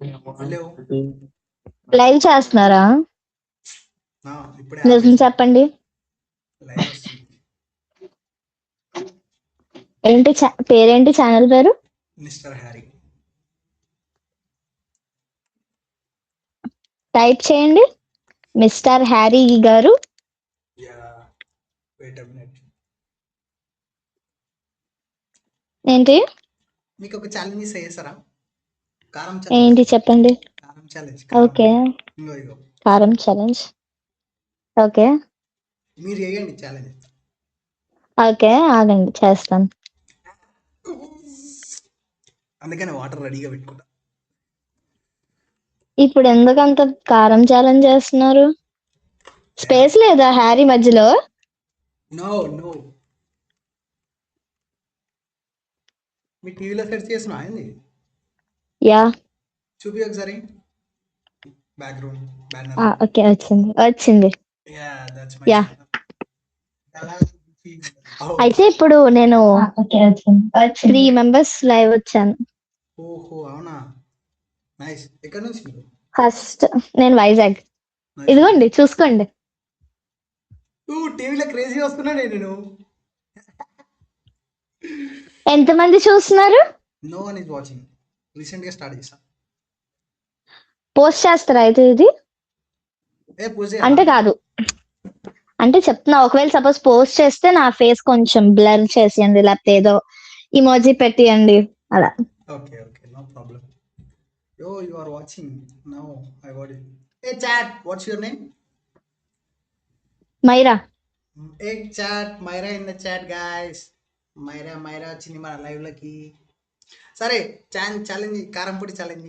Hello. Live చేస్తున్నారా? ఇప్పుడే నిజం చెప్పండి. లైవ్ వస్తుంది. ఏంటి పేరేంటి ఛానల్ పేరు? Mister Harry. టైప్ చేయండి మిస్టర్ హ్యారీ గారు. Yeah, wait a minute. ఏంటి మీకు ఒక ఛాలెంజ్ చేస్తారా? కారం ఏంటి చెప్పండి. కారం ఛాలెంజ్. ఓకే, ఇగో కారం ఛాలెంజ్. ఓకే మీరు చేయండి ఛాలెంజ్. ఓకే, ఆగండి చేస్తాను. అందుకని వాటర్ రెడీగా పెట్టుకుంటా. ఇప్పుడు ఎందుకంత కారం ఛాలెంజ్ చేస్తున్నారు? స్పేస్ లేదా హ్యారీ మధ్యలో? నో నో, మీ టీవీలో సెర్చ్ చేసిన ఏంది? యా, చూపి ఒకసారి బ్యాక్గ్రౌండ్ బ్యానర్. ఓకే, వచ్చింది. Yeah, that's my yeah, channel. అయితే ఇప్పుడు నేను 3 మెంబర్స్ లైవ్ వచ్చాను. ఓహో, అవునా? నైస్. ఎక్కడ నుంచి మీరు? ఫస్ట్ నేను వైజాగ్. ఇదిగోండి చూసుకోండి. టీవీలో క్రేజీ వస్తున్నాడే నేను. ఎంతమంది చూస్తున్నారు? No one is watching. Recent గా స్టార్ట్ చేసా. పోస్ట్ చేస్తారా అయితే ఇది? అంటే కాదు, అంటే చెప్తున్నా, ఒకవేళ సపోజ్ పోస్ట్ చేస్తే నా ఫేస్ కొంచెం బ్లర్ చేసేయండి, లేకపోతే ఏదో ఇమోజీ పెట్టియండి అలా. Okay okay, no problem. Yo, you are watching now. I got it. Hey chat, what's your name? Myra. Hey chat, Myra in the chat guys. Myra వచ్చింది మన లైవ్ లోకి. సరే, ఛాలెంజ్, కారం పొడి ఛాలెంజ్.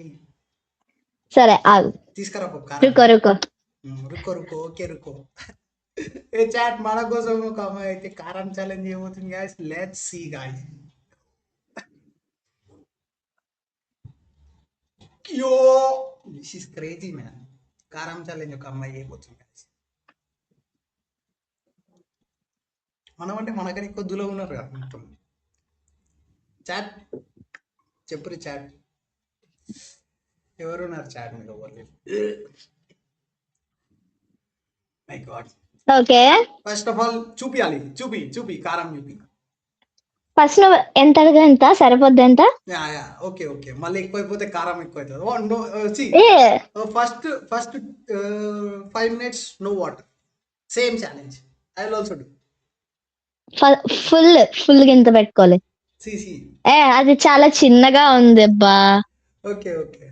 సరే ఆగు, తీసుకురా రుకో. రుకో. ఓకే రుకో. ఏ చాట్, మన కోసం ఒక అమ్మాయి అయితే కారం ఛాలెంజ్ చేయబోతుంది guys. Let's see guys. Yo, this is crazy man. కారం ఛాలెంజ్ ఒక అమ్మాయి చేయబోతుంది గాయస్. మనం అంటే మనకని కొద్దులో ఉన్నారు కదా మొత్తం. చాట్ చెప్పురి చాట్, ఎవరున్నారు చాట్? మీకు ఎవరు? My God. Okay, first of all చూపి కారం చూపి. ఫస్ట్ నువ్వు ఎంత సరిపోద్ది ఎంత? ఓకే ఓకే, మళ్ళీ ఎక్కువైపోతే కారం ఎక్కువ అవుతుంది. First 5 minutes no water. Same challenge I will also do. Full గింత పెట్టుకోవాలి. అది చాలా చిన్నగా ఉంది అబ్బా. Okay okay,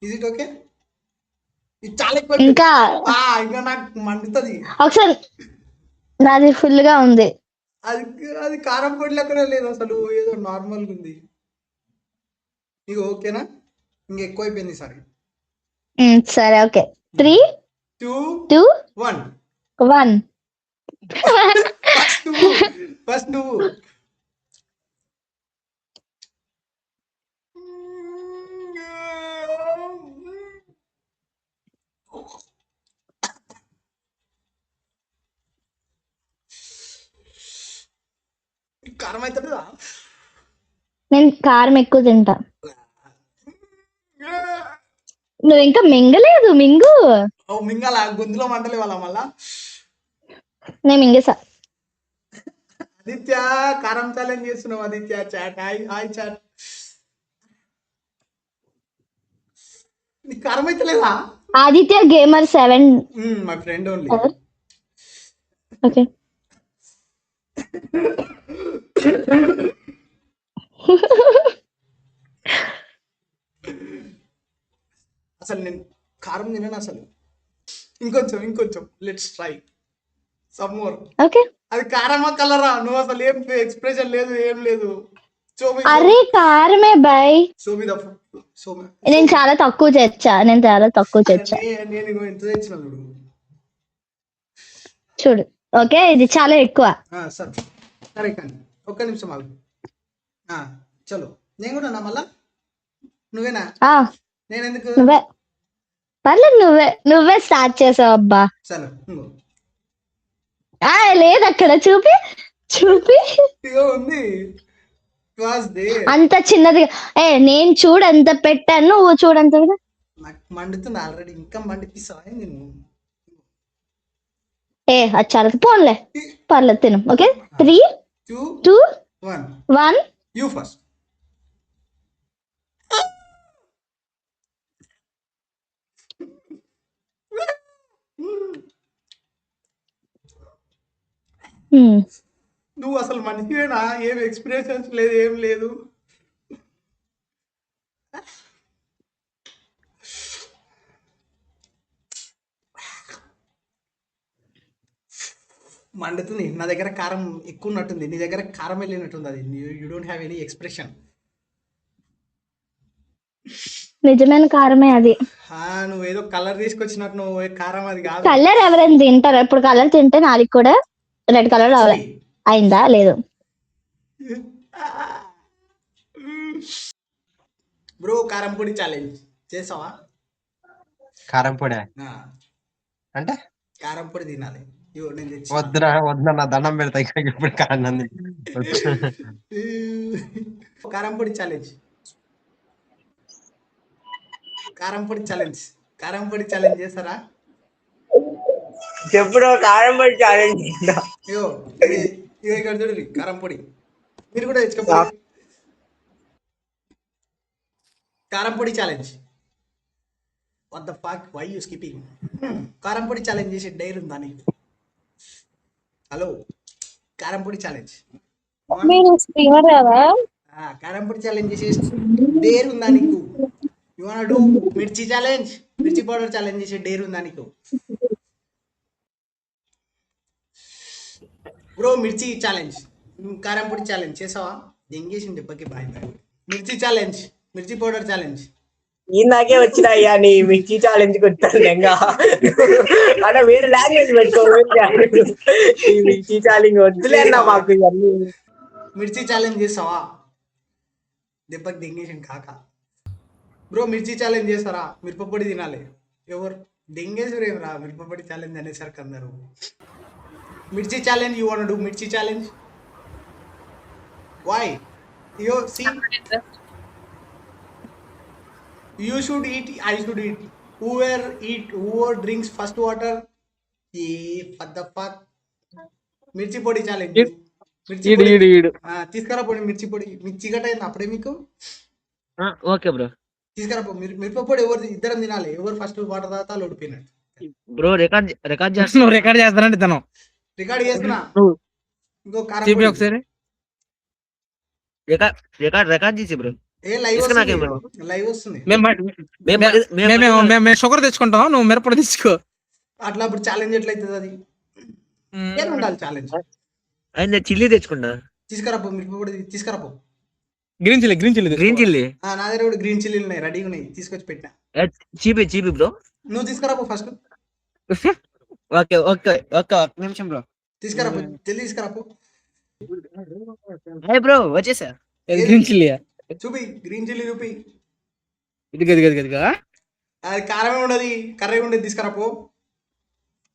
is it okay? ఇది చాలా ఎక్కువ. ఇంకా నాకు మండుతుంది. ఒకసారి, నాది ఫుల్ గా ఉంది. అది కారం పొడి లెక్కనే లేదు అసలు, ఏదో నార్మల్ ఉంది. ఇక ఓకేనా? ఇంక ఎక్కువ అయిపోయింది సరే. సరే ఓకే, 3 2 1. ఫస్ట్ నువ్వు. కారం అవుతుందా? నేను కారం ఎక్కువ తింటా. నువ్వు ఇంకా మింగలేదు, మింగు. మింగాల, గొంతులో మంటలే వాళ్ళ మళ్ళా. నేను మింగేసా. ఆదిత్య, కారం ఛాలెంజ్ చేస్తున్నావు ఆదిత్య. Chat hi chat. నీకు కారం అయితే లేదా? Aditya gamer 7 my friend only. Okay. అసలు నేను కారం తినను అసలు. ఇంకొంచెం let's try some more. Okay, అది కారమా కలరా? నువ్వు అసలు ఏం ఎక్స్ప్రెషన్ లేదు, ఏం లేదు. అరే కారమే బాయ్. నేను చాలా తక్కువ తెచ్చా. నేను ఎంత తెచ్చిన చూడు. ఓకే, ఇది చాలా ఎక్కువ. సరే కానీ ఒక్క నిమిషం ఆగు. చలో, నేను కూడా మళ్ళా. నువ్వేనా? నేను ఎందుకు? నువ్వే పర్లేదు, నువ్వే స్టార్ట్ చేసావు అబ్బా. చలో, లేదు అక్కడ చూపి. ఉంది. Was there. అంత చిన్నది నేను చూడు ఎంత పెట్టాను, నువ్వు చూడంత నాకు మండుతుంది ఆల్రెడీ, ఇంకా మండిపిస్తావా నేను? అది చాలా పోన్లే, పర్లేదు తిను. Okay 3 2 1 you first. నువ్వు అసలు మనిషివేనా? ఏం ఎక్స్పీరియన్స్ లేదు, ఏం లేదు. మండుతుంది. నా దగ్గర కారం ఎక్కువ ఉన్నట్టుంది, నీ దగ్గర కారం వెళ్ళినట్టుంది. అది you don't have any expression. నిజమైన కారమే అది. నువ్వు ఏదో కలర్ తీసుకొచ్చినట్టు, నువ్వు కారం అది కాదు. కలర్ ఎవరైనా తింటారా? ఇప్పుడు కలర్ తింటే నాలుగు కూడా రెడ్ కలర్ అయిందా? లేదు బ్రో. కారం పొడి ఛాలెంజ్ చేసావా? కారం పొడి అంటే కారం పొడి తినాలి. వద్దురా వద్దునా, దండం పెడతా ఇప్పుడు కారణం. కారం పొడి ఛాలెంజ్, కారం పొడి ఛాలెంజ్, కారం పొడి ఛాలెంజ్ చేస్తారా? చెప్పుడు కారం పొడి ఛాలెంజ్. ఇగో ఇక్కడ చూడండి కారం పొడి, మీరు కూడా తెచ్చుకోండి. కారం పొడి challenge. What the fuck, why you skipping? కారం పొడి ఛాలెంజ్ చేసే డైర్ ఉందా నీకు? హలో, కారం పొడి ఛాలెంజ్, కారం పొడి ఛాలెంజ్ చేసే డైర్ ఉందా నీకు? యు వాంట్ డు మిర్చి ఛాలెంజ్, మిర్చి పౌడర్ ఛాలెంజ్ చేసే డైర్ ఉందా నీకు? బ్రో మిర్చి ఛాలెంజ్, కారం పొడి ఛాలెంజ్ చేసావా? దెంగేసింది దెబ్బకి బాయ్ బాయ్. మిర్చి ఛాలెంజ్, మిర్చి పౌడర్ ఛాలెంజ్. నాకే వచ్చినాయ్యా నీ మిర్చి ఛాలెంజ్ కొట్టాను అంటే వేరే లాంగ్వేజ్ పెట్టుకో. ఈ మిర్చి ఛాలెంజ్ వద్దులే అన్న మాకు ఇవన్నీ. మిర్చి ఛాలెంజ్ చేస్తావా? దెబ్బకి దెంగేసింది కాక. బ్రో మిర్చి ఛాలెంజ్ చేస్తారా? మిరపపొడి తినాలి. ఎవరు దెంగేశ్వరు ఏం రా, మిరపపొడి ఛాలెంజ్ అనేసరికి అందరు మిర్చి ఛాలెంజ్. యూ వాంట్ డు మిర్చి ఛాలెంజ్? వై? యో see, you should eat, I should eat. Whoever drinks first water, what the fuck. మిర్చి పొడి ఛాలెంజ్. తీసుకురా పొడి, మిర్చి పొడి. మీకు చీకట అయింది అప్పుడే మీకు? ఓకే బ్రో తీసుకురా మిరప పొడి. ఎవరు ఇద్దరం తినాలి, ఎవరు ఫస్ట్ వాటర్ తాగుతా ఓడిపోయినట్టు. బ్రో రికార్డ్ చేస్తానండి తను రికార్డ్ చేస్తున్నా. ఇంకో కారం ఒకసారి రికార్డ్ చేసి బ్రో. లైవ్ వస్తుంది. మేము షుగర్ తెచ్చుకుంటాం, నువ్వు మిరపొడి తెచ్చుకో. అట్లా అప్పుడు ఛాలెంజ్ ఎట్లయితుంది? అది ఏం ఉండాలి ఛాలెంజ్? ఆయన చిల్లీ తెచ్చుకుంటా. తీసుకురాపో మిరపొడి, తీసుకురాపో. గ్రీన్ చిల్లీ నా దగ్గర కూడా గ్రీన్ చిల్లీలు ఉన్నాయి, రెడీగా ఉన్నాయి, తీసుకొచ్చి పెట్టినా. చీపి బ్రో. నువ్వు తీసుకురాపో ఫస్ట్. ఓకే ఓకే ఓకే, ఒక్క నిమిషం బ్రో. తీసుకురాపో, జల్దీ తీసుకురాపో. బ్రో వచ్చేసా. గ్రీన్ చిల్లీ చూపి, గ్రీన్ చిల్లీ చూపి. ఇది అది కారమే ఉండదు, కర్రీ ఉండేది. తీసుకురాపో.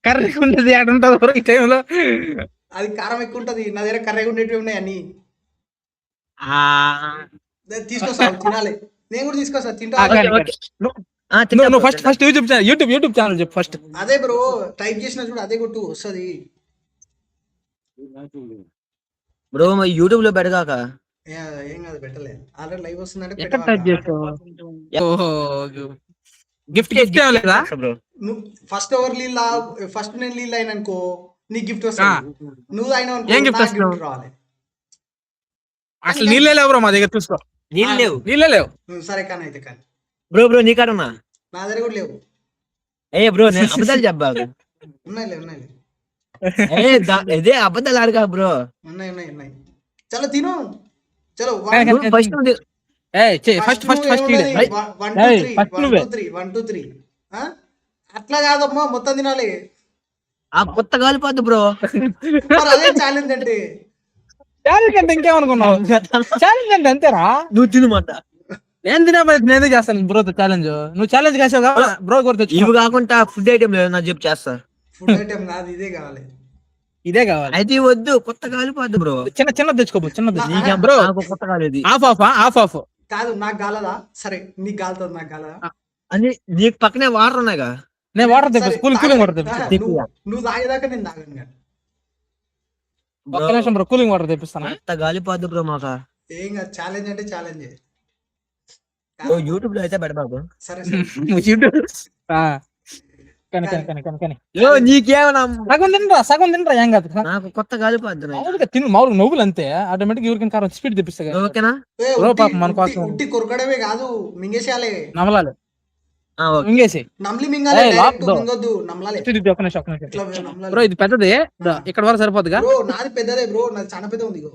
కర్రీ ఉండేది ఎక్కడ ఉంటుంది ఈ టైంలో? అది కారం ఎక్కువ ఉంటది. నా దగ్గర కర్రీ ఉండేటివి ఉన్నాయి అన్ని. తీసుకొస్తా, తినాలి. నేను కూడా తీసుకొస్తా, తింటా. ఫస్ట్ యూట్యూబ్ ఛానల్ చెప్పు ఫస్ట్. అదే బ్రో, టైప్ చేసిన చూడు, అదే కొట్టు వస్తుంది బ్రో. యూట్యూబ్ లో పెడగాక ఏం కాదు, పెట్టలేదు. ఆల్రెడీ లైవ్ వస్తుందంటే గిఫ్ట్ లేదా? నువ్వు ఫస్ట్ ఫస్ట్ నేను లీల్ అయిన అనుకో, నీ గిఫ్ట్ వస్తుంది. నువ్వు అయినా గిఫ్ట్ రావాలి. అసలు నీళ్ళే లేవు బ్రో మా దగ్గర. చూసుకో, నీళ్ళే లేవు. సరే కానీ అయితే కానీ బ్రో నీ కాడ నా దగ్గర కూడా లేవు. బ్రో అబద్ధాలు చెప్పా. ఉన్నాయి. ఇదే అబద్ధాలు ఆడగా బ్రో. ఉన్నాయి. చలో తిను, చలో. First one two three. అట్లా కాదమ్మా, మొత్తం తినాలి. కొత్త కాలిపోద్దు బ్రో. అదే ఛాలెంజ్ అంటే. ఛాలెంజ్ అంటే ఇంకేమనుకున్నావు? ఛాలెంజ్ అంటే అంతేరా, నువ్వు తినమాట. నేను నేనే చేస్తాను బ్రోతో ఛాలెంజ్. నువ్వు ఛాలెంజ్ చేసావు బ్రో. ఇవి కాకుండా ఫుడ్ ఐటమ్ లేదు నాకు చెప్పు, చేస్తా. ఫుడ్ ఐటమ్ కాదు, ఇదే కావాలి. ఇదే కావాలి. అయితే వద్దు, కొత్త కాలిపోద్దు బ్రో. చిన్నది తెచ్చుకోబో, చిన్నది నీకు బ్రో. నాకు కొత్త కాలేదు. ఆఫ్ కాదు నాకు గాలదా, సరే నీకు గాలుతుంది నాకు గాలదా. అని నీకు పక్కనే వాటర్ ఉన్నాయిగా. నేను వాటర్ తెప్పిస్తా, సరే, కూలింగ్ వాటర్ తాగ. తెప్పిస్తా. నువ్వు తాగేదాకా నేను తాగను కానీ. ఒక్క నిమిషం బ్రో, కూలింగ్ వాటర్ తెప్పిస్తానా? కొత్త కాలిపోద్దు బ్రో మాకు. ఏం కాదు, ఛాలెంజ్ అంటే ఛాలెంజ్. యూట్యూబ్ లో అయితే పెడబాకు. సరే ఆ, కానీ నీకేమన్నా సగం తినరా ఏం కాదు. నాకు కొత్త కాలిపోద్దు. మామూలుగా తిను, మామూలుగా నవ్వులు అంతే. ఆటోమేటిక్ ఎవరికైనా కారం స్పీడ్ తెప్పిస్తా కదా. ఓకేనా? బ్రో పాపం మన కోసం ఉట్టి కొరకడమే కాదు, మింగేసేయాలి. నమలాలి, ఆ, ఓకే. మింగేసి. నమ్లి మింగాలి, ఏయ్, డైరెక్ట్ లాక్ దో. మింగొద్దు, నమ్మలాలి. ఒక్క నిమిషం. ఇట్లా నమ్మలాలి. బ్రో ఇది పెద్దది, ఇక్కడ వరకు సరిపోద్దిగా. బ్రో నాది పెద్దదే బ్రో, నాది చాలా పెద్ద ఉంది. ఇగో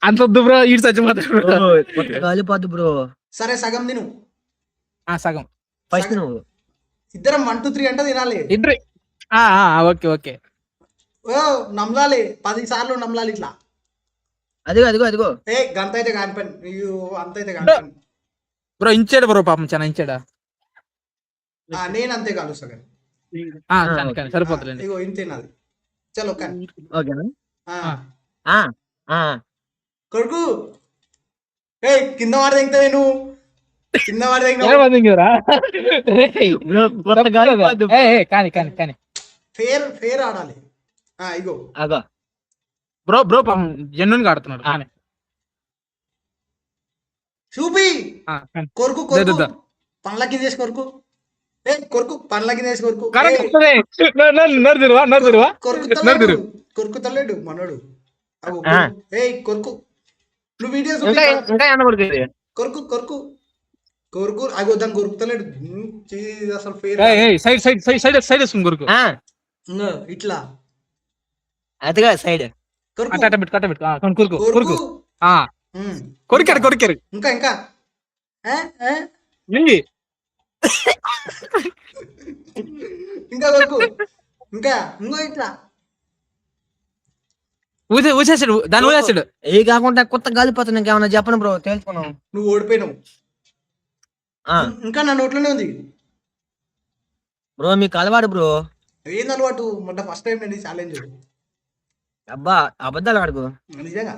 అంత వద్దు బ్రో, ఇటు చచ్చిపోతాడు. ఓ, కొత్త కాలిపోద్దు బ్రో. సరే సగం తిను. సగం ఫస్ట్ నువ్వు. ఇద్దరం 1 2 3 అంటే తినాలి. ఇద్దరు. ఓకే. ఓ నమ్మలాలి, 10 సార్లు నమ్మలాలి ఇట్లా. అదిగో ఏ గంత అయితే కానిపని, అంత అయితే కానిపని. బ్రో ఇంచాడు బ్రో, పాపం చాలా ఇంచాడా. నేను అంతే కాదు సగం. కానీ సరిపోతుందండి. ఇగో ఇంతే నాది. చలో కానీ. ఓకేనా? ఆ, ఆ కొడుకు ఏ కింద వాడి తెంగుతావే నువ్వు, కింద వాడి బ్రో, కొత్త కాలిపోద్దు. కానీ ఫేర్ ఆడాలి. ఇగో అగో బ్రో పాపం జెన్యున్ గా ఆడుతున్నాడు. కానీ చూపి కానీ. కొరుకు కొరుకు పండ్ల కింద వేసి కొరుకు. ఏ కొరుకు పండ్ల కింద వేసి కొరుకు. కొరుకుతలేడు, కొరుకుతలేడు మనోడు. అగో, ఏ కొరుకు, నువ్వు వీడియో ఇంకా ఎండబడుతుంది. కొరుకు కొరుకు కొరుకు. అగో దాన్ని కొరుకుతలేడు. అసలు ఫేర్ సైడ్ వేసుకుని కొరకు. ఇట్లా అదిగా సైడ్. కొరుకు కొరుకు కొరికారు. ఇంకా ఇంకా మింగి ఇంకా కొరుకు, ఇంకా ఇంకో ఇట్లా ఊసేసాడు, దాన్ని ఊసేసాడు. ఏ కాకుండా కొత్త కాలిపోతుంది. ఇంకేమన్నా చెప్పను బ్రో, తెలుసుకున్నాం. నువ్వు ఓడిపోయినావు. ఇంకా నా నోట్లోనే ఉంది బ్రో. మీకు అలవాటు బ్రో. ఏంది అలవాటు? మొన్న ఫస్ట్ టైం నేను ఛాలెంజ్. అబ్బా అబద్ధాలు ఆడుకో. నిజంగా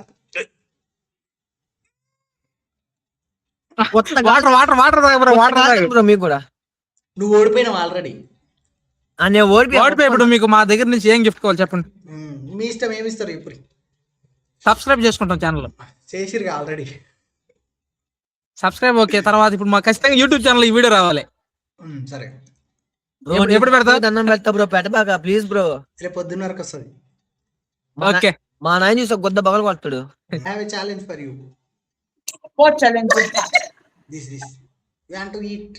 కొత్త వాటర్ బ్రో మీకు కూడా. నువ్వు ఓడిపోయినావు ఆల్రెడీ. నేను ఓడిపోయి ఇప్పుడు మీకు మా దగ్గర నుంచి ఏం గిఫ్ట్ కావాలి చెప్పండి. మీ ఇష్టం, ఏమి ఇస్తారు ఇప్పుడు? సబ్స్క్రైబ్ చేసుకుంటాం ఛానల్. చేసిరుగా ఆల్రెడీ. Subscribe okay. తర్వాత ఇప్పుడు మాకు ఖచ్చితంగా యూట్యూబ్ ఛానల్ ఈ వీడియో రావాలి. సరే ఎప్పుడు పెడతావు? దండం పెడతా బ్రో, పెట్టబాక ప్లీజ్ బ్రో. రేపు పొద్దున్నరకు వస్తుంది. ఓకే. మా నాయన చూసి గుద్ద బగలు కొడతాడు. I have a challenge for you. What challenge? This. You want to eat?